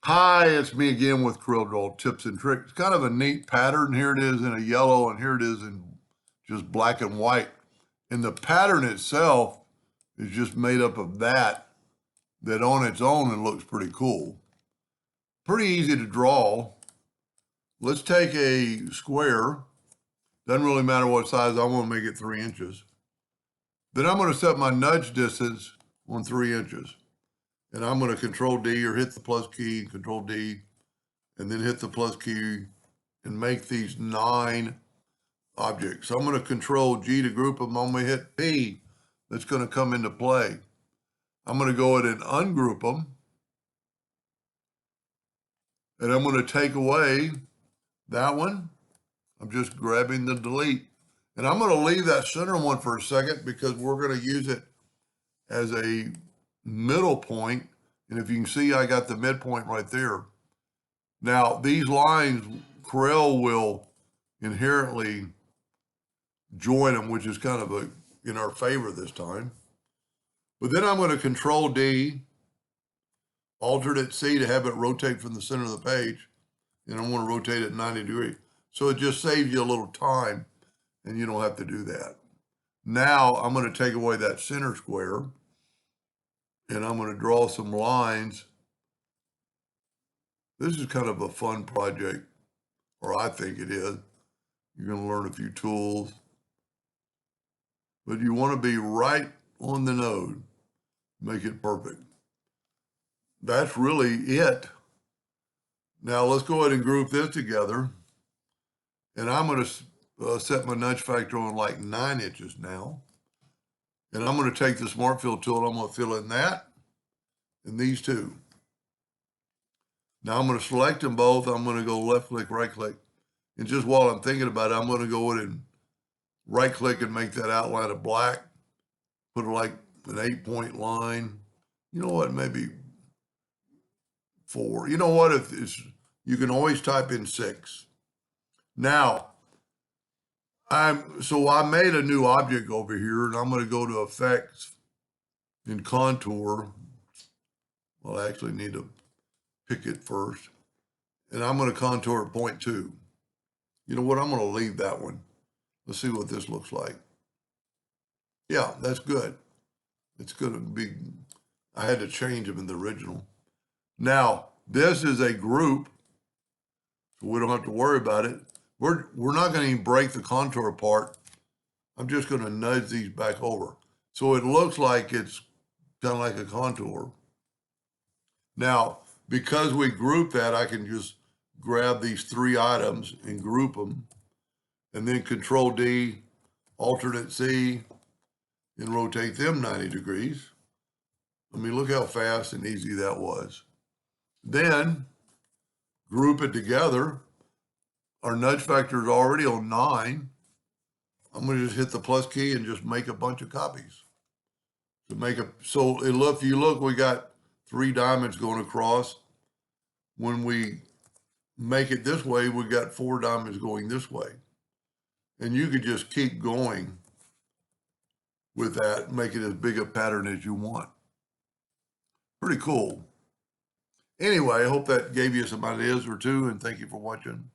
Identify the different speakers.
Speaker 1: Hi, it's me again with Corel Draw Tips and Tricks. Kind of a neat pattern. Here it is in a yellow, and here it is in just black and white. And the pattern itself is just made up of that on its own and looks pretty cool. Pretty easy to draw. Let's take a square. Doesn't really matter what size. I want to make it 3 inches. Then I'm going to set my nudge distance on 3 inches. And I'm going to Control D or hit the plus key, Control D, and then hit the plus key and make these 9 objects. So I'm going to Control G to group them. I'm going to hit P. That's going to come into play. I'm going to go ahead and ungroup them. And I'm going to take away that one. I'm just grabbing the delete. And I'm going to leave that center one for a second because we're going to use it as a middle point. And if you can see, I got the midpoint right there. Now, these lines, Corel will inherently join them, which is kind of in our favor this time. But then I'm going to Control D, Alternate C to have it rotate from the center of the page. And I'm going to rotate it 90 degrees. So it just saves you a little time and you don't have to do that. Now I'm going to take away that center square and I'm going to draw some lines. This is kind of a fun project, or I think it is. You're going to learn a few tools, but you want to be right on the node, make it perfect. That's really it. Now let's go ahead and group this together. And I'm going to set my nudge factor on like 9 inches now. And I'm going to take the Smart Fill tool and I'm going to fill in that and these two. Now I'm going to select them both. I'm going to go left click, right click. And just while I'm thinking about it, I'm going to go in and right click and make that outline of black. Put it like an 8-point line. You know what, maybe 4. You know what, you can always type in 6. Now, I made a new object over here, and I'm going to go to Effects and Contour. Well, I actually need to pick it first. And I'm going to contour at 0.2. You know what? I'm going to leave that one. Let's see what this looks like. Yeah, that's good. It's going to be, I had to change them in the original. Now, this is a group, so we don't have to worry about it. We're not going to even break the contour apart. I'm just going to nudge these back over. So it looks like it's kind of like a contour. Now, because we group that, I can just grab these 3 items and group them, and then Control D, Alternate C, and rotate them 90 degrees. I mean, look how fast and easy that was. Then group it together. Our nudge factor is already on 9. I'm going to just hit the plus key and just make a bunch of copies. So if you look, we got 3 diamonds going across. When we make it this way, we got 4 diamonds going this way. And you could just keep going with that, make it as big a pattern as you want. Pretty cool. Anyway, I hope that gave you some ideas or two, and thank you for watching.